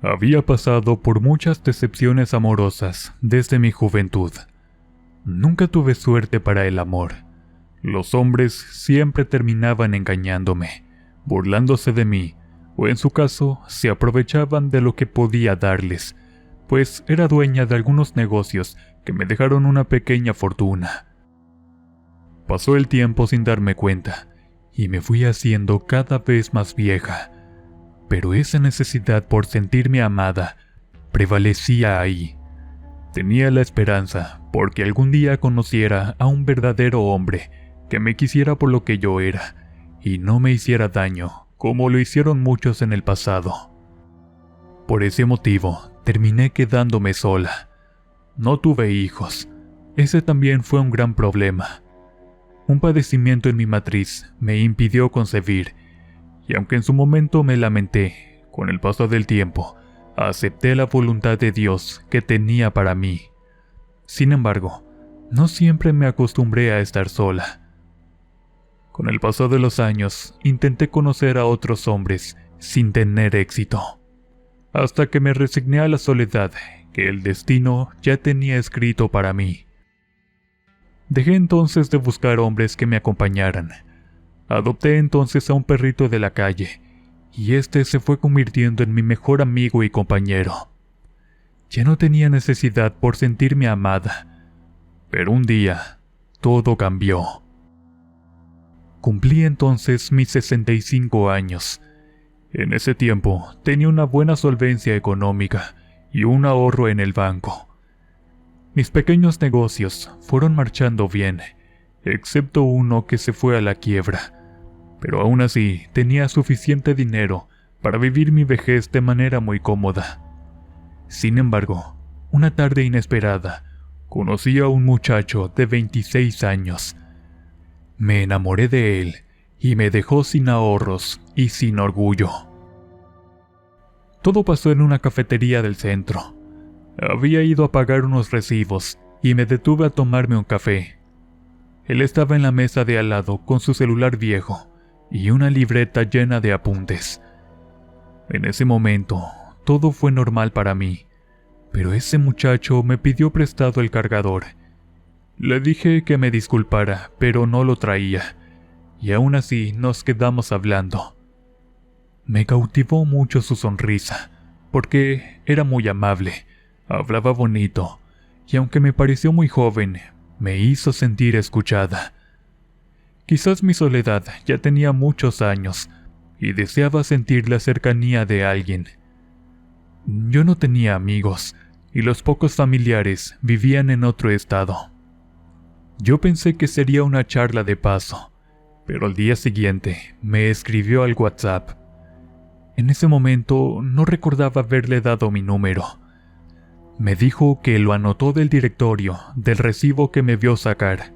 Había pasado por muchas decepciones amorosas desde mi juventud. Nunca tuve suerte para el amor. Los hombres siempre terminaban engañándome, burlándose de mí, o en su caso, se aprovechaban de lo que podía darles, pues era dueña de algunos negocios que me dejaron una pequeña fortuna. Pasó el tiempo sin darme cuenta, y me fui haciendo cada vez más vieja, pero esa necesidad por sentirme amada prevalecía ahí. Tenía la esperanza porque algún día conociera a un verdadero hombre que me quisiera por lo que yo era y no me hiciera daño como lo hicieron muchos en el pasado. Por ese motivo terminé quedándome sola. No tuve hijos. Ese también fue un gran problema. Un padecimiento en mi matriz me impidió concebir, y aunque en su momento me lamenté, con el paso del tiempo, acepté la voluntad de Dios que tenía para mí. Sin embargo, no siempre me acostumbré a estar sola. Con el paso de los años, intenté conocer a otros hombres sin tener éxito, hasta que me resigné a la soledad que el destino ya tenía escrito para mí. Dejé entonces de buscar hombres que me acompañaran. Adopté entonces a un perrito de la calle, y este se fue convirtiendo en mi mejor amigo y compañero. Ya no tenía necesidad por sentirme amada, pero un día todo cambió. Cumplí entonces mis 65 años. En ese tiempo tenía una buena solvencia económica y un ahorro en el banco. Mis pequeños negocios fueron marchando bien, excepto uno que se fue a la quiebra, pero aún así tenía suficiente dinero para vivir mi vejez de manera muy cómoda. Sin embargo, una tarde inesperada, conocí a un muchacho de 26 años. Me enamoré de él y me dejó sin ahorros y sin orgullo. Todo pasó en una cafetería del centro. Había ido a pagar unos recibos y me detuve a tomarme un café. Él estaba en la mesa de al lado con su celular viejo y una libreta llena de apuntes. En ese momento, todo fue normal para mí, pero ese muchacho me pidió prestado el cargador. Le dije que me disculpara, pero no lo traía, y aún así nos quedamos hablando. Me cautivó mucho su sonrisa, porque era muy amable, hablaba bonito, y aunque me pareció muy joven, me hizo sentir escuchada. Quizás mi soledad ya tenía muchos años, y deseaba sentir la cercanía de alguien. Yo no tenía amigos, y los pocos familiares vivían en otro estado. Yo pensé que sería una charla de paso, pero al día siguiente me escribió al WhatsApp. En ese momento no recordaba haberle dado mi número. Me dijo que lo anotó del directorio del recibo que me vio sacar,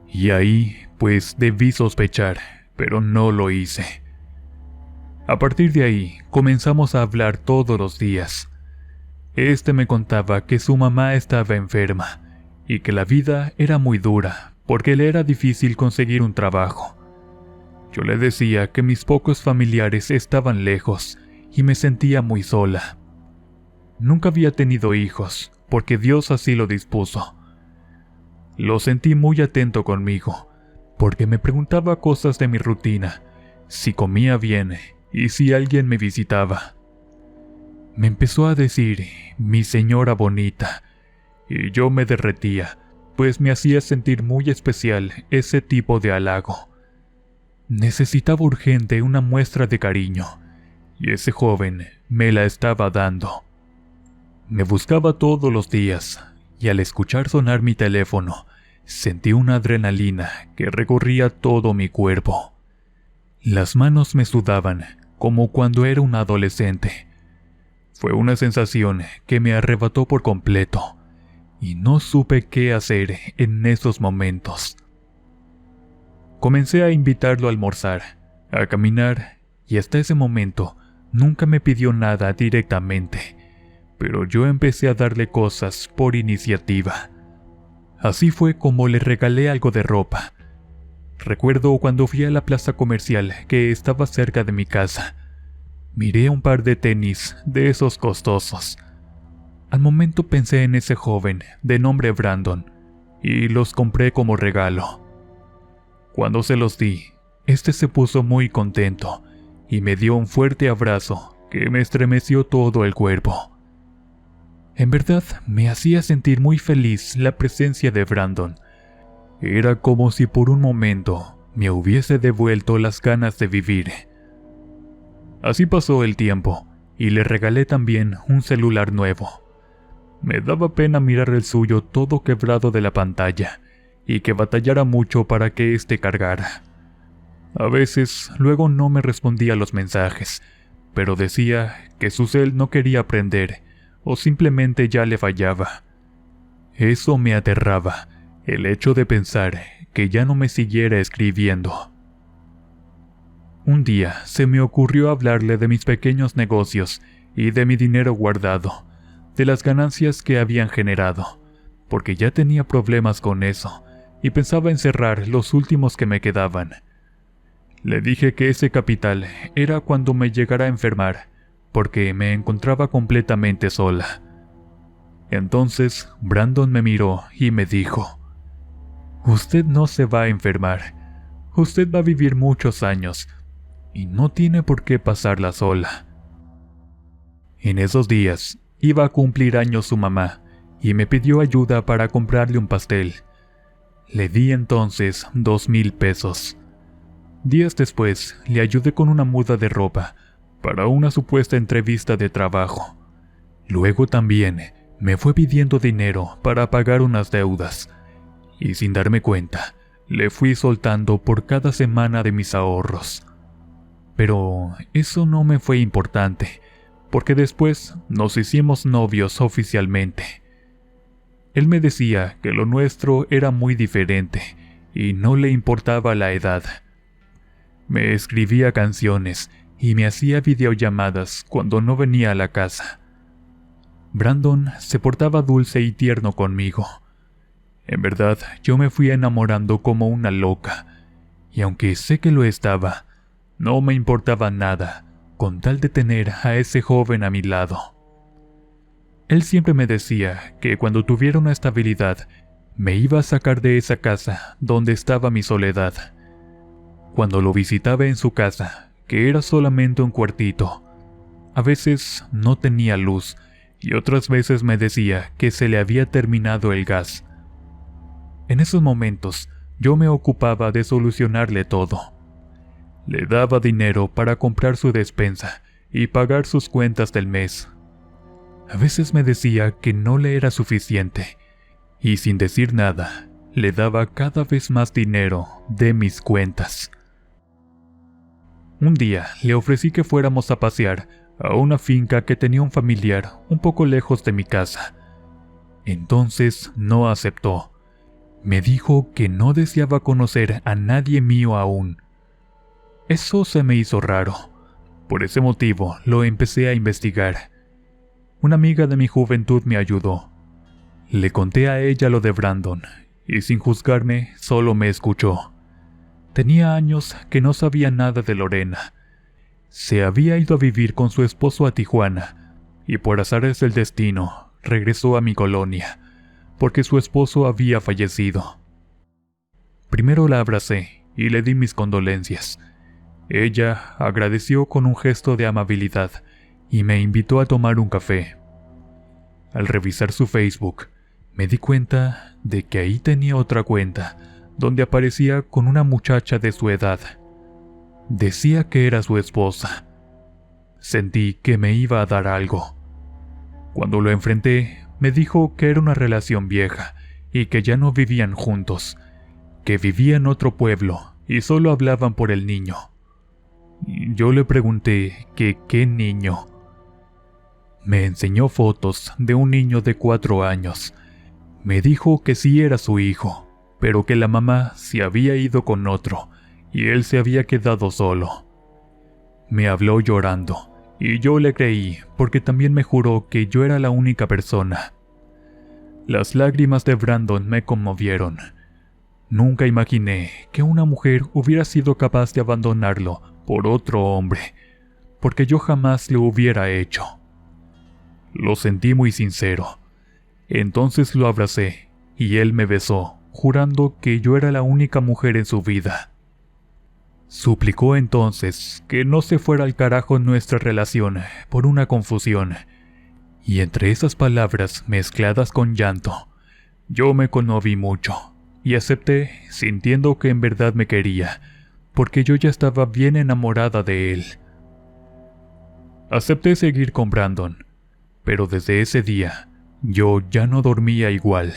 y ahí pues debí sospechar, pero no lo hice. A partir de ahí comenzamos a hablar todos los días. Este me contaba que su mamá estaba enferma y que la vida era muy dura porque le era difícil conseguir un trabajo. Yo le decía que mis pocos familiares estaban lejos y me sentía muy sola. Nunca había tenido hijos porque Dios así lo dispuso. Lo sentí muy atento conmigo porque me preguntaba cosas de mi rutina, si comía bien y si alguien me visitaba. Me empezó a decir mi señora bonita, y yo me derretía, pues me hacía sentir muy especial ese tipo de halago. Necesitaba urgente una muestra de cariño, y ese joven me la estaba dando. Me buscaba todos los días, y al escuchar sonar mi teléfono, sentí una adrenalina que recorría todo mi cuerpo. Las manos me sudaban, como cuando era un adolescente. Fue una sensación que me arrebató por completo, y no supe qué hacer en esos momentos. Comencé a invitarlo a almorzar, a caminar, y hasta ese momento nunca me pidió nada directamente, pero yo empecé a darle cosas por iniciativa. Así fue como le regalé algo de ropa. Recuerdo cuando fui a la plaza comercial que estaba cerca de mi casa. Miré un par de tenis de esos costosos. Al momento pensé en ese joven de nombre Brandon y los compré como regalo. Cuando se los di, este se puso muy contento y me dio un fuerte abrazo que me estremeció todo el cuerpo. En verdad, me hacía sentir muy feliz la presencia de Brandon. Era como si por un momento me hubiese devuelto las ganas de vivir. Así pasó el tiempo y le regalé también un celular nuevo. Me daba pena mirar el suyo todo quebrado de la pantalla y que batallara mucho para que éste cargara. A veces luego no me respondía a los mensajes, pero decía que su cel no quería prender o simplemente ya le fallaba. Eso me aterraba, el hecho de pensar que ya no me siguiera escribiendo. Un día se me ocurrió hablarle de mis pequeños negocios y de mi dinero guardado, de las ganancias que habían generado, porque ya tenía problemas con eso y pensaba en cerrar los últimos que me quedaban. Le dije que ese capital era cuando me llegara a enfermar, porque me encontraba completamente sola. Entonces Brandon me miró y me dijo: «Usted no se va a enfermar. Usted va a vivir muchos años y no tiene por qué pasarla sola». En esos días iba a cumplir años su mamá y me pidió ayuda para comprarle un pastel. Le di entonces 2,000 pesos. Días después le ayudé con una muda de ropa para una supuesta entrevista de trabajo. Luego también me fue pidiendo dinero para pagar unas deudas, y sin darme cuenta, le fui soltando por cada semana de mis ahorros. Pero eso no me fue importante, porque después nos hicimos novios oficialmente. Él me decía que lo nuestro era muy diferente y no le importaba la edad. Me escribía canciones y me hacía videollamadas cuando no venía a la casa. Brandon se portaba dulce y tierno conmigo. En verdad, yo me fui enamorando como una loca, y aunque sé que lo estaba, no me importaba nada con tal de tener a ese joven a mi lado. Él siempre me decía que cuando tuviera una estabilidad, me iba a sacar de esa casa donde estaba mi soledad. Cuando lo visitaba en su casa, que era solamente un cuartito, a veces no tenía luz y otras veces me decía que se le había terminado el gas. En esos momentos yo me ocupaba de solucionarle todo. Le daba dinero para comprar su despensa y pagar sus cuentas del mes. A veces me decía que no le era suficiente y sin decir nada, le daba cada vez más dinero de mis cuentas. Un día le ofrecí que fuéramos a pasear a una finca que tenía un familiar un poco lejos de mi casa. Entonces no aceptó. Me dijo que no deseaba conocer a nadie mío aún. Eso se me hizo raro. Por ese motivo lo empecé a investigar. Una amiga de mi juventud me ayudó. Le conté a ella lo de Brandon y sin juzgarme solo me escuchó. Tenía años que no sabía nada de Lorena. Se había ido a vivir con su esposo a Tijuana y por azares del destino regresó a mi colonia porque su esposo había fallecido. Primero la abracé y le di mis condolencias. Ella agradeció con un gesto de amabilidad y me invitó a tomar un café. Al revisar su Facebook, me di cuenta de que ahí tenía otra cuenta donde aparecía con una muchacha de su edad. Decía que era su esposa. Sentí que me iba a dar algo. Cuando lo enfrenté, me dijo que era una relación vieja y que ya no vivían juntos, que vivía en otro pueblo y solo hablaban por el niño. Yo le pregunté que qué niño. Me enseñó fotos de un niño de 4 años. Me dijo que sí era su hijo, pero que la mamá se había ido con otro y él se había quedado solo. Me habló llorando y yo le creí porque también me juró que yo era la única persona. Las lágrimas de Brandon me conmovieron. Nunca imaginé que una mujer hubiera sido capaz de abandonarlo por otro hombre, porque yo jamás lo hubiera hecho. Lo sentí muy sincero. Entonces lo abracé y él me besó, jurando que yo era la única mujer en su vida. Suplicó entonces que no se fuera al carajo nuestra relación por una confusión, y entre esas palabras mezcladas con llanto, yo me conmoví mucho y acepté, sintiendo que en verdad me quería, porque yo ya estaba bien enamorada de él. Acepté seguir con Brandon, pero desde ese día yo ya no dormía igual.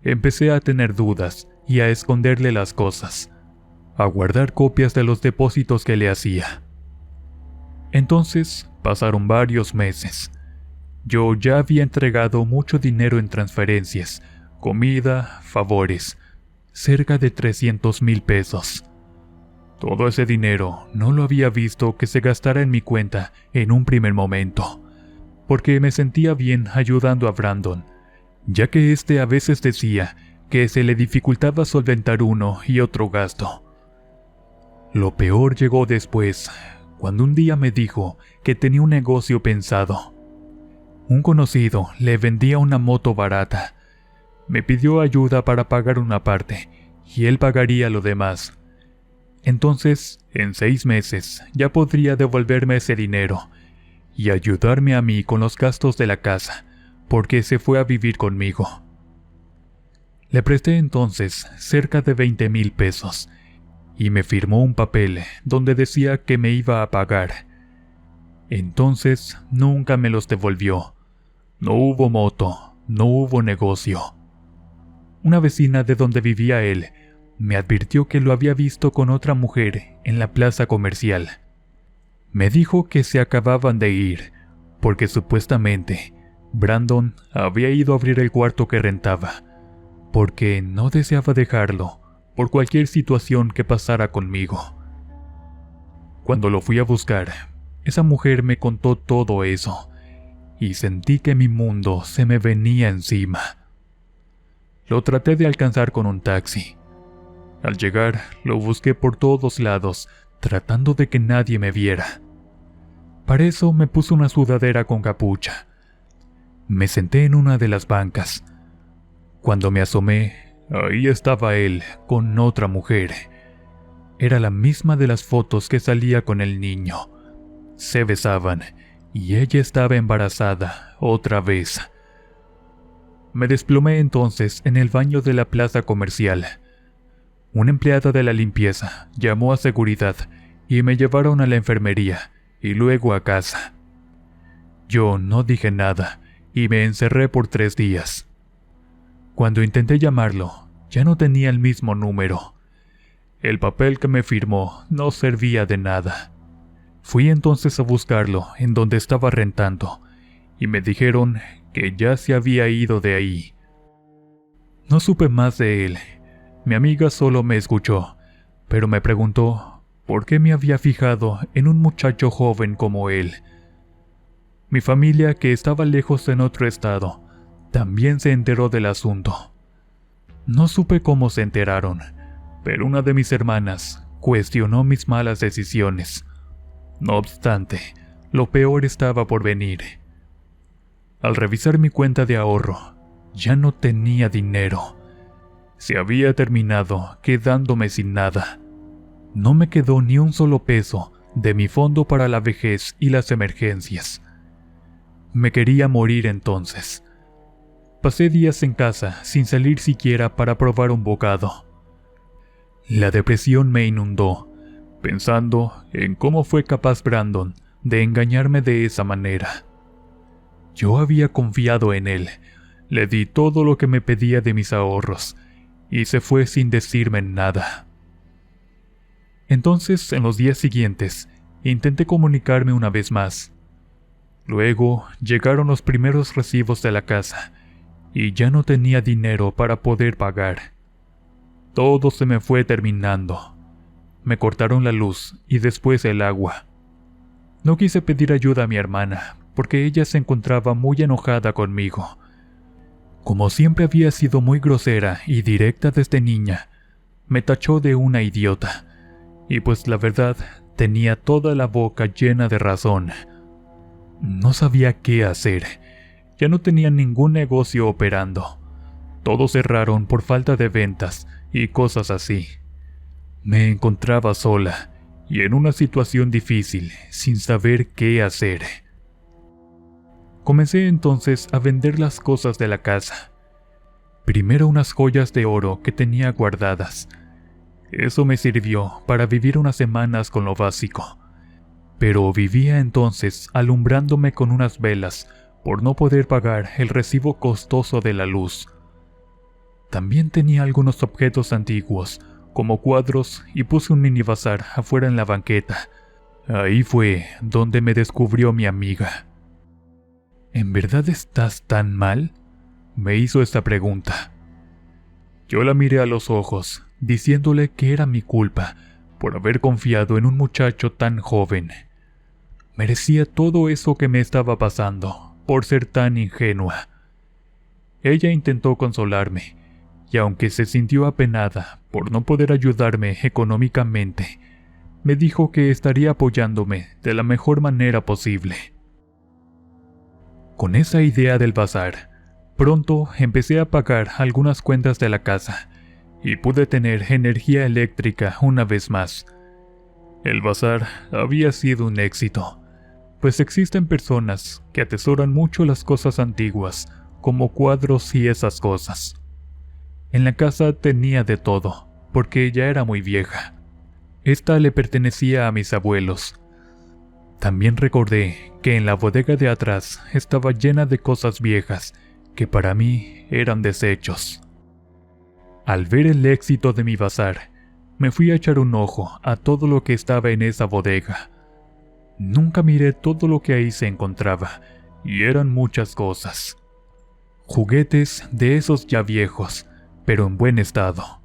Empecé a tener dudas y a esconderle las cosas, a guardar copias de los depósitos que le hacía. Entonces pasaron varios meses. Yo ya había entregado mucho dinero en transferencias, comida, favores, cerca de 300,000 pesos. Todo ese dinero no lo había visto que se gastara en mi cuenta en un primer momento, porque me sentía bien ayudando a Brandon, ya que a veces decía que se le dificultaba solventar uno y otro gasto. Lo peor llegó después, cuando un día me dijo que tenía un negocio pensado. Un conocido le vendía una moto barata. Me pidió ayuda para pagar una parte, y él pagaría lo demás. Entonces, en 6 meses, ya podría devolverme ese dinero, y ayudarme a mí con los gastos de la casa, porque se fue a vivir conmigo. Le presté entonces cerca de 20,000 pesos, y me firmó un papel donde decía que me iba a pagar. Entonces nunca me los devolvió. No hubo moto, no hubo negocio. Una vecina de donde vivía él me advirtió que lo había visto con otra mujer en la plaza comercial. Me dijo que se acababan de ir, porque supuestamente Brandon había ido a abrir el cuarto que rentaba, porque no deseaba dejarlo por cualquier situación que pasara conmigo. Cuando lo fui a buscar, esa mujer me contó todo eso, y sentí que mi mundo se me venía encima. Lo traté de alcanzar con un taxi. Al llegar, lo busqué por todos lados, tratando de que nadie me viera. Para eso me puse una sudadera con capucha. Me senté en una de las bancas. Cuando me asomé, ahí estaba él con otra mujer. Era la misma de las fotos que salía con el niño. Se besaban, y ella estaba embarazada otra vez. Me desplomé entonces en el baño de la plaza comercial. Una empleada de la limpieza llamó a seguridad y me llevaron a la enfermería y luego a casa. Yo no dije nada y me encerré por 3 días. Cuando intenté llamarlo, ya no tenía el mismo número. El papel que me firmó no servía de nada. Fui entonces a buscarlo en donde estaba rentando, y me dijeron que ya se había ido de ahí. No supe más de él. Mi amiga solo me escuchó, pero me preguntó por qué me había fijado en un muchacho joven como él. Mi familia, que estaba lejos en otro estado, también se enteró del asunto. No supe cómo se enteraron, pero una de mis hermanas cuestionó mis malas decisiones. No obstante, lo peor estaba por venir. Al revisar mi cuenta de ahorro, ya no tenía dinero. Se había terminado quedándome sin nada. No me quedó ni un solo peso de mi fondo para la vejez y las emergencias. Me quería morir entonces. Pasé días en casa sin salir siquiera para probar un bocado. La depresión me inundó, pensando en cómo fue capaz Brandon de engañarme de esa manera. Yo había confiado en él, le di todo lo que me pedía de mis ahorros, y se fue sin decirme nada. Entonces, en los días siguientes, intenté comunicarme una vez más. Luego llegaron los primeros recibos de la casa, y ya no tenía dinero para poder pagar. Todo se me fue terminando. Me cortaron la luz y después el agua. No quise pedir ayuda a mi hermana, porque ella se encontraba muy enojada conmigo. Como siempre había sido muy grosera y directa desde niña, me tachó de una idiota, y pues la verdad, tenía toda la boca llena de razón. No sabía qué hacer. Ya no tenía ningún negocio operando. Todos cerraron por falta de ventas y cosas así. Me encontraba sola y en una situación difícil, sin saber qué hacer. Comencé entonces a vender las cosas de la casa. Primero unas joyas de oro que tenía guardadas. Eso me sirvió para vivir unas semanas con lo básico. Pero vivía entonces alumbrándome con unas velas por no poder pagar el recibo costoso de la luz. También tenía algunos objetos antiguos, como cuadros, y puse un mini bazar afuera en la banqueta. Ahí fue donde me descubrió mi amiga. ¿En verdad estás tan mal?, me hizo esta pregunta. Yo la miré a los ojos, diciéndole que era mi culpa por haber confiado en un muchacho tan joven. Merecía todo eso que me estaba pasando por ser tan ingenua. Ella intentó consolarme, y aunque se sintió apenada por no poder ayudarme económicamente, me dijo que estaría apoyándome de la mejor manera posible. Con esa idea del bazar, pronto empecé a pagar algunas cuentas de la casa y pude tener energía eléctrica una vez más. El bazar había sido un éxito, pues existen personas que atesoran mucho las cosas antiguas, como cuadros y esas cosas. En la casa tenía de todo, porque ya era muy vieja. Esta le pertenecía a mis abuelos. También recordé que en la bodega de atrás estaba llena de cosas viejas que para mí eran desechos. Al ver el éxito de mi bazar, me fui a echar un ojo a todo lo que estaba en esa bodega. Nunca miré todo lo que ahí se encontraba, y eran muchas cosas. Juguetes de esos ya viejos, pero en buen estado.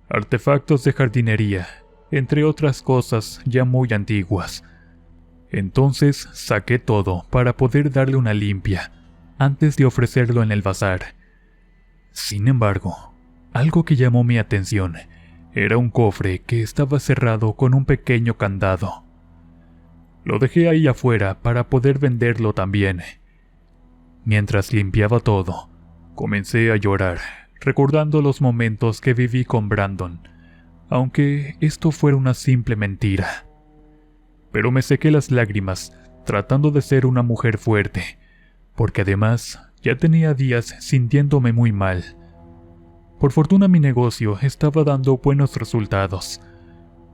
Artefactos de jardinería, entre otras cosas ya muy antiguas. Entonces saqué todo para poder darle una limpia, antes de ofrecerlo en el bazar. Sin embargo, algo que llamó mi atención era un cofre que estaba cerrado con un pequeño candado. Lo dejé ahí afuera para poder venderlo también. Mientras limpiaba todo, comencé a llorar, recordando los momentos que viví con Brandon, aunque esto fuera una simple mentira. Pero me sequé las lágrimas, tratando de ser una mujer fuerte, porque además ya tenía días sintiéndome muy mal. Por fortuna mi negocio estaba dando buenos resultados.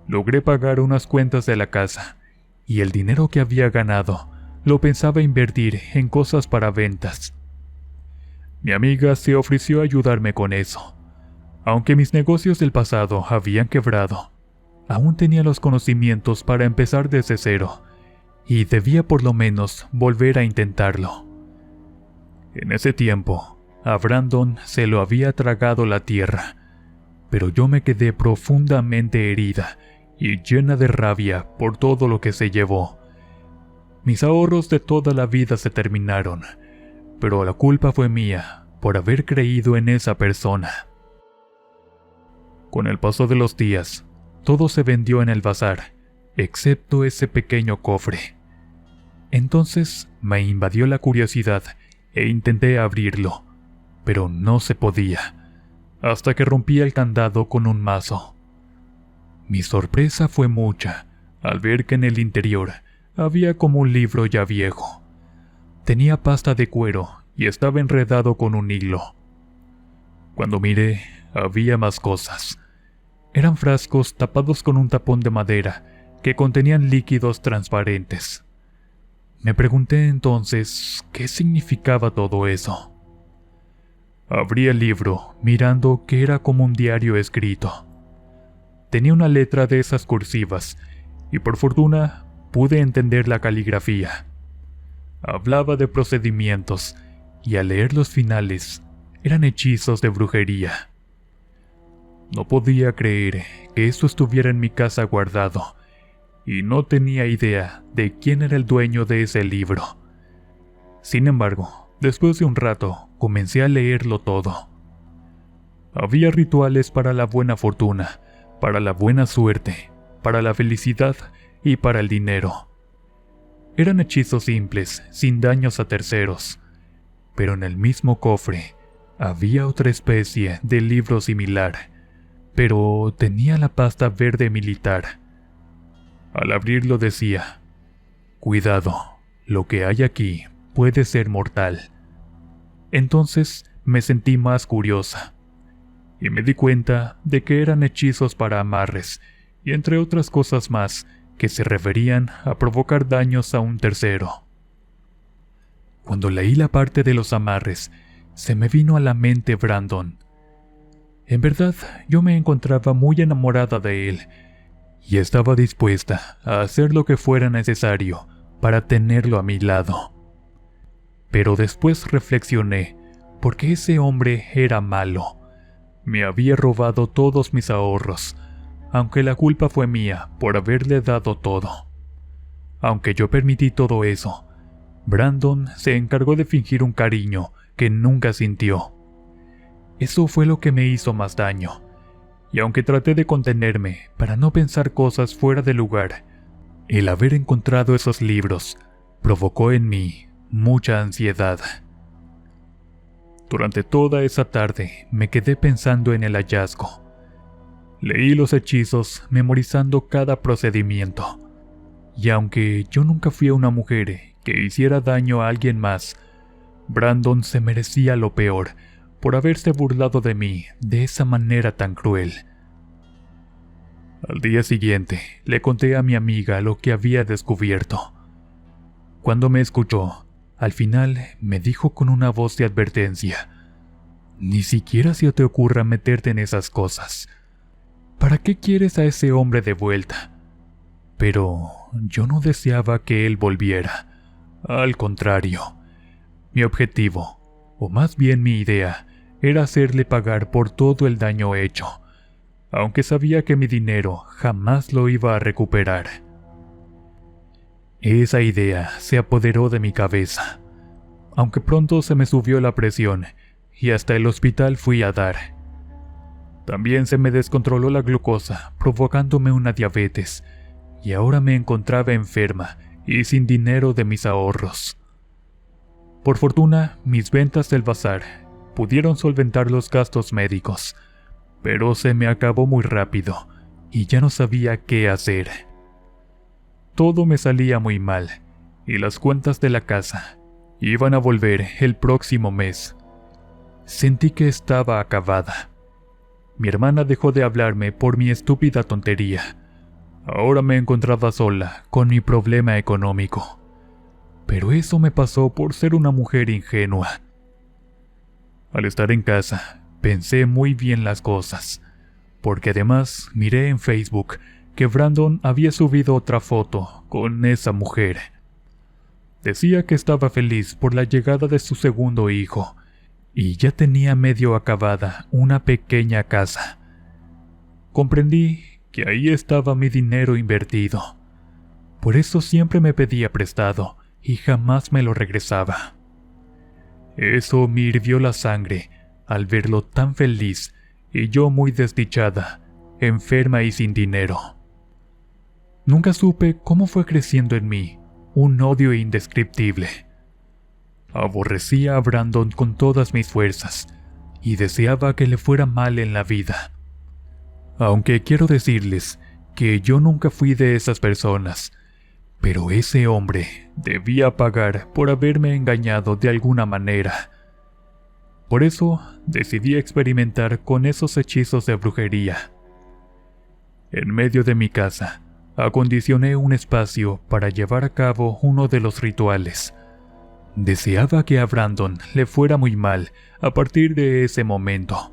Logré pagar unas cuentas de la casa, y el dinero que había ganado lo pensaba invertir en cosas para ventas. Mi amiga se ofreció a ayudarme con eso. Aunque mis negocios del pasado habían quebrado, aún tenía los conocimientos para empezar desde cero, y debía por lo menos volver a intentarlo. En ese tiempo, a Brandon se lo había tragado la tierra, pero yo me quedé profundamente herida y llena de rabia por todo lo que se llevó. Mis ahorros de toda la vida se terminaron, pero la culpa fue mía por haber creído en esa persona. Con el paso de los días, todo se vendió en el bazar, excepto ese pequeño cofre. Entonces me invadió la curiosidad e intenté abrirlo, pero no se podía, hasta que rompí el candado con un mazo. Mi sorpresa fue mucha al ver que en el interior había como un libro ya viejo. Tenía pasta de cuero y estaba enredado con un hilo. Cuando miré, había más cosas. Eran frascos tapados con un tapón de madera que contenían líquidos transparentes. Me pregunté entonces qué significaba todo eso. Abrí el libro, mirando que era como un diario escrito. Tenía una letra de esas cursivas, y por fortuna pude entender la caligrafía. Hablaba de procedimientos, y al leer los finales, eran hechizos de brujería. No podía creer que esto estuviera en mi casa guardado, y no tenía idea de quién era el dueño de ese libro. Sin embargo, después de un rato, comencé a leerlo todo. Había rituales para la buena fortuna, para la buena suerte, para la felicidad y para el dinero. Eran hechizos simples, sin daños a terceros, pero en el mismo cofre había otra especie de libro similar, pero tenía la pasta verde militar. Al abrirlo decía: «Cuidado, lo que hay aquí puede ser mortal». Entonces me sentí más curiosa, y me di cuenta de que eran hechizos para amarres, y entre otras cosas más, que se referían a provocar daños a un tercero. Cuando leí la parte de los amarres, se me vino a la mente Brandon. En verdad, yo me encontraba muy enamorada de él, y estaba dispuesta a hacer lo que fuera necesario para tenerlo a mi lado. Pero después reflexioné, porque ese hombre era malo. Me había robado todos mis ahorros, aunque la culpa fue mía por haberle dado todo. Aunque yo permití todo eso, Brandon se encargó de fingir un cariño que nunca sintió. Eso fue lo que me hizo más daño, y aunque traté de contenerme para no pensar cosas fuera de lugar, el haber encontrado esos libros provocó en mí mucha ansiedad. Durante toda esa tarde me quedé pensando en el hallazgo. Leí los hechizos memorizando cada procedimiento, y aunque yo nunca fui una mujer que hiciera daño a alguien más, Brandon se merecía lo peor por haberse burlado de mí de esa manera tan cruel. Al día siguiente le conté a mi amiga lo que había descubierto. Cuando me escuchó, al final me dijo con una voz de advertencia: «Ni siquiera se te ocurra meterte en esas cosas. ¿Para qué quieres a ese hombre de vuelta?». Pero yo no deseaba que él volviera. Al contrario, mi objetivo, o más bien mi idea, era hacerle pagar por todo el daño hecho, aunque sabía que mi dinero jamás lo iba a recuperar. Esa idea se apoderó de mi cabeza, aunque pronto se me subió la presión y hasta el hospital fui a dar. También se me descontroló la glucosa, provocándome una diabetes, y ahora me encontraba enferma y sin dinero de mis ahorros. Por fortuna, mis ventas del bazar pudieron solventar los gastos médicos, pero se me acabó muy rápido y ya no sabía qué hacer. Todo me salía muy mal, y las cuentas de la casa iban a volver el próximo mes. Sentí que estaba acabada. Mi hermana dejó de hablarme por mi estúpida tontería. Ahora me encontraba sola con mi problema económico. Pero eso me pasó por ser una mujer ingenua. Al estar en casa, pensé muy bien las cosas, porque además miré en Facebook que Brandon había subido otra foto con esa mujer. Decía que estaba feliz por la llegada de su segundo hijo, y ya tenía medio acabada una pequeña casa. Comprendí que ahí estaba mi dinero invertido. Por eso siempre me pedía prestado y jamás me lo regresaba. Eso me hirvió la sangre al verlo tan feliz y yo muy desdichada, enferma y sin dinero. Nunca supe cómo fue creciendo en mí un odio indescriptible. Aborrecía a Brandon con todas mis fuerzas y deseaba que le fuera mal en la vida. Aunque quiero decirles que yo nunca fui de esas personas, pero ese hombre debía pagar por haberme engañado de alguna manera. Por eso decidí experimentar con esos hechizos de brujería. En medio de mi casa, acondicioné un espacio para llevar a cabo uno de los rituales. Deseaba que a Brandon le fuera muy mal a partir de ese momento.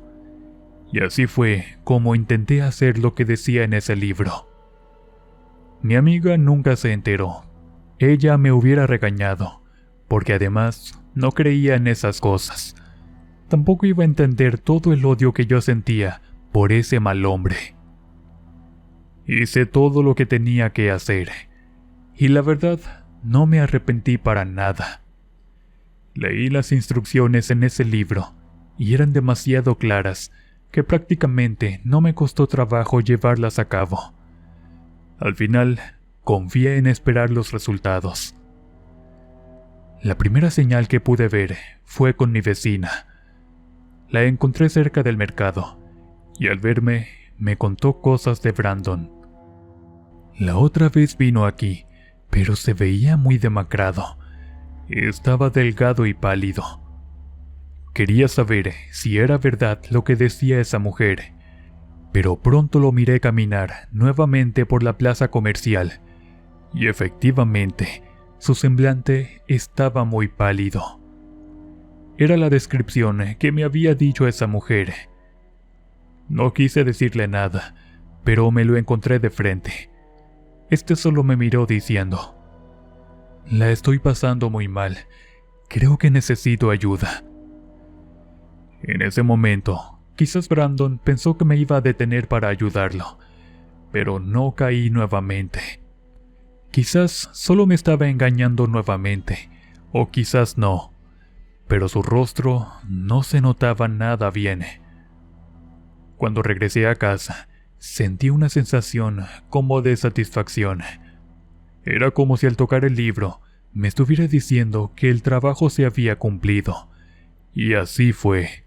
Y así fue como intenté hacer lo que decía en ese libro. Mi amiga nunca se enteró. Ella me hubiera regañado, porque además no creía en esas cosas. Tampoco iba a entender todo el odio que yo sentía por ese mal hombre. Hice todo lo que tenía que hacer, y la verdad, no me arrepentí para nada. Leí las instrucciones en ese libro, y eran demasiado claras, que prácticamente no me costó trabajo llevarlas a cabo. Al final, confié en esperar los resultados. La primera señal que pude ver fue con mi vecina. La encontré cerca del mercado, y al verme, me contó cosas de Brandon. La otra vez vino aquí, pero se veía muy demacrado. Estaba delgado y pálido. Quería saber si era verdad lo que decía esa mujer, pero pronto lo miré caminar nuevamente por la plaza comercial, y efectivamente, su semblante estaba muy pálido. Era la descripción que me había dicho esa mujer. No quise decirle nada, pero me lo encontré de frente. Este solo me miró diciendo: «La estoy pasando muy mal. Creo que necesito ayuda». En ese momento, quizás Brandon pensó que me iba a detener para ayudarlo, pero no caí nuevamente. Quizás solo me estaba engañando nuevamente, o quizás no, pero su rostro no se notaba nada bien. Cuando regresé a casa, sentí una sensación como de satisfacción. Era como si al tocar el libro me estuviera diciendo que el trabajo se había cumplido, y así fue.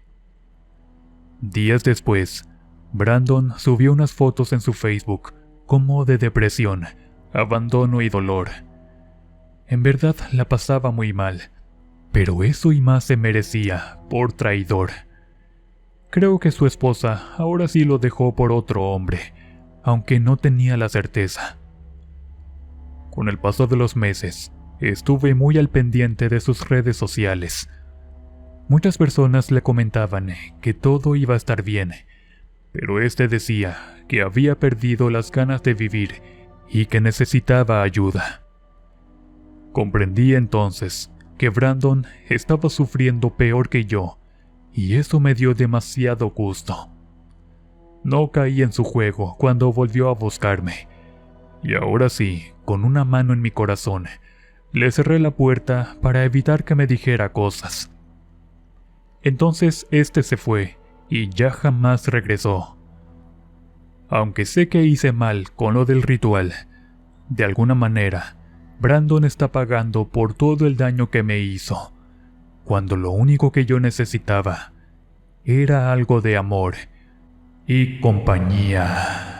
Días después, Brandon subió unas fotos en su Facebook como de depresión, abandono y dolor. En verdad la pasaba muy mal, pero eso y más se merecía por traidor. Creo que su esposa ahora sí lo dejó por otro hombre, aunque no tenía la certeza. Con el paso de los meses, estuve muy al pendiente de sus redes sociales. Muchas personas le comentaban que todo iba a estar bien, pero este decía que había perdido las ganas de vivir y que necesitaba ayuda. Comprendí entonces que Brandon estaba sufriendo peor que yo, y eso me dio demasiado gusto. No caí en su juego cuando volvió a buscarme, y ahora sí, con una mano en mi corazón, le cerré la puerta para evitar que me dijera cosas. Entonces este se fue y ya jamás regresó. Aunque sé que hice mal con lo del ritual, de alguna manera, Brandon está pagando por todo el daño que me hizo, cuando lo único que yo necesitaba era algo de amor y compañía.